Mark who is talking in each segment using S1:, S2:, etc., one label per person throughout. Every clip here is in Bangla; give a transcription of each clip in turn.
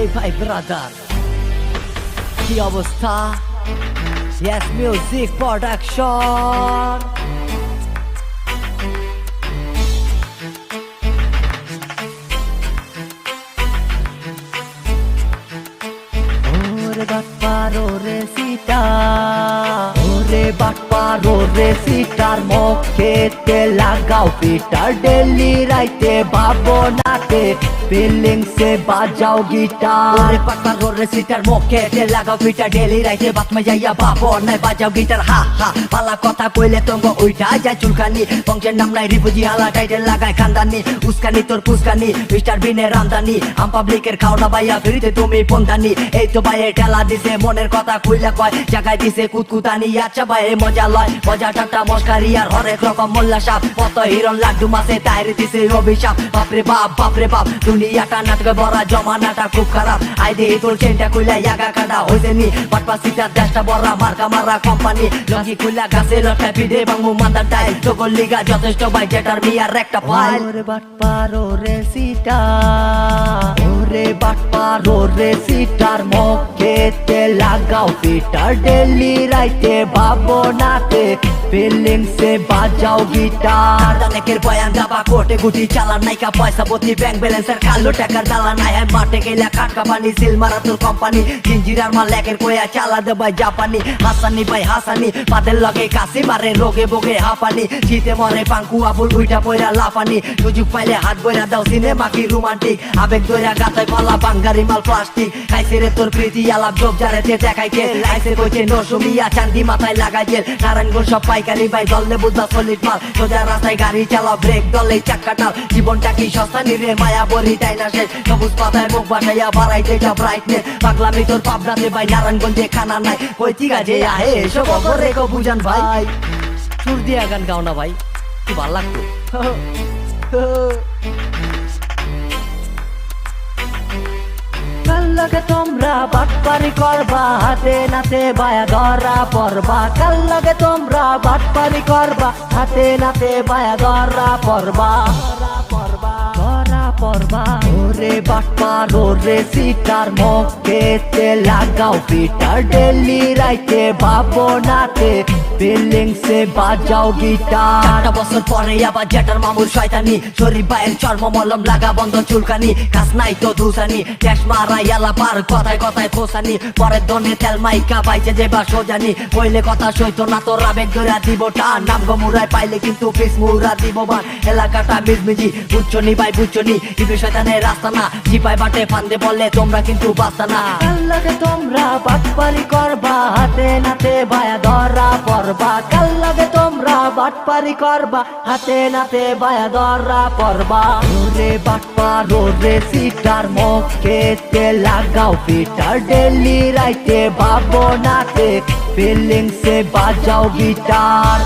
S1: এই ভাই ব্রাদার কি অবস্থা? Yes music production. ওরে বাটপার ওরে সিটা, ওরে বাটপার ওরে সিটার মুখেতে লাগাও পিটার, ডেলি রাইতে ভাবনাতে ফিলিংসে বাজাও গিটার। ওরে বাটপার ওরে সিটার মুখেতে লাগাও পিটার, ডেলি রাইতে বাতমা যাইয়া ভাবনায় বাজাও গিটার। হা হা পালা কথা কইলে তঙ্গ উইটা যায় চুলকানি, বংশের নাম নাই রিফুজি হালা টাইটেল লাগায় খানদানি, উস্কানি তোর পুস্কানি মিস্টার বিনের রামদানি, আম পাবলিকের খাওনা বাইয়া ফিরিতে তুমি পন্দানি। এই তো ভাই ঠেলা দিছে মনের কথা কইলা কয়, জাগায় দিছে কুতকুতানি। আচ্ছা ভাই মজা লয় মজা ঠাট্টা মস্কারি আর হরেক রকম মোল্লা সাপ, কত হিরণ লাড্ডু মাসে তাইরে দিছে অভিশাপ। বাপরে বাপ দুনিয়াটা নাটকে ভরা, জমানাটা খুব খারাপ। আই দে তোর চেনটা কইলা ইয়াগা কাটা হইছে নি, বাটপা সিটার দেশটা ভরা মার্কা মারা কোম্পানি। লঙ্গি কইলা গাছে লটকা পিঠে ভাঙু মান্দার টাইল, তোর লিগা যথেষ্ট ভাই যেটার মিয়ার একটা ফাইল। ওরে বাটপার ওরে সিটা, ওরে বাটপার ওরে সিটার মুখেতে লাগাও পিটার, ডেলি রাইতে ভাবনাতে ফিলিংসে বাজাও গিটার। অনেকের বয়ান দাবা কোটে গুটি চালান নাইকা পয়সা পতি ব্যাংক ব্যালেন্সের কালো টাকার দালা নাই। মাঠে গেলা কাটকা পানি সিল মারা তোর কোম্পানি, জিঞ্জিরার মাল একের কয়া চালা দে ভাই জাপানি। হাসানি ভাই হাসানি পাদের লগে কাশি মারে, রোগে বোগে হাঁপানি, শীতে মরে পাঙ্কু আবুল উইটা পয়রা লাফানি। সুযোগ পাইলে হাত বইরা দাও সিনেমা কি রোমান্টিক, আবেগ দইরা গাতায় পালা বাঙ্গারি মাল প্লাস্টিক। খাইছে রে তোর প্রীতি আলাপ যোগ যারে তে দেখাই কে, লাইছে কইছে নসুমিয়া চান্দি মাথায় লাগাই জেল। নারায়ণগঞ্জ সব পাইকারি ভাই দলে বুঝা সলিড মাল, সোজা রাস্তায় গাড়ি চালাও ব্রেক দলে চাক্কা টাল। জীবনটা কি সস্তা নি রে মায়া বরি তাই না শেষ, সবুজ পাতায় মুখ বাসাইয়া বাড়াই যেটা ব্রাইটনেস। পাগলামি তোর পাবনাতে ভাই নারায়ণগঞ্জে খানা নাই, কই ঠিক আছে আহে সব করে কো বুঝান ভাই। সুর দিয়া গান গাও না ভাই, কি ভাল লাগতো। কাল্লাকে তোমরা বাটপারি করবা, হাতে নাতে বায়া ধরা পড়বা। কাল্লাকে তোমরা বাটপারি করবা, হাতে নাতে বায়া ধরা পড়বা। ওরে বাটপার ওরে সিটার মুখেতে লাগাও পিটার, ডেলি রাইতে ভাবনাতে ফিলিংসে বাজাও গিটার। 4টা বছর পরে আবার জেটার মামুর শয়তানি, শরীর বাইয়ের চর্ম মলম লাগা বন্ধ চুলকানি। কাজ নাই তো ধুসানি, ট্যাস মারা ইয়ালা পার কথায় কথায় খোসানি। পরের দনে তেল মাইকা বাইছে যে বা সোজানি, কইলে কথা সইতো না তোর আবেগ ধরা দিব টান। নাম গমুরায় পাইলে কিন্তু পিস মুরা দিব বান, এলাকাটা মিজমিজি বুঝছনি ভাই বুঝছনি। ইবে শয়তানের রাস্তা না, জিপাই বাটে ফান্দে বললে তোমরা কিন্তু বাস্তা না। কাল্লাকে তোমরা বাটপারি করবা, হাতে নাতে বায়া ধরা পড়বা। কাল্লাকে তোমরা বাটপারি করবা, হাতে নাতে বায়া ধরা পড়বা। ওরে বাটপার ওরে সিটার মুখেতে লাগাও পিটার, ডেলি রাইতে ভাবনাতে ফিলিংসে বাজাও গিটার।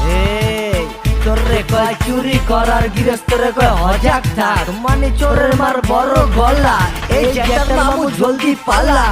S1: চোরে কয় চুরি করার, গৃহস্থরে কয় হজাক থাক, মানে চোরের মার বড় গলা। এই জ্যাঠার মামু জলদি পালা,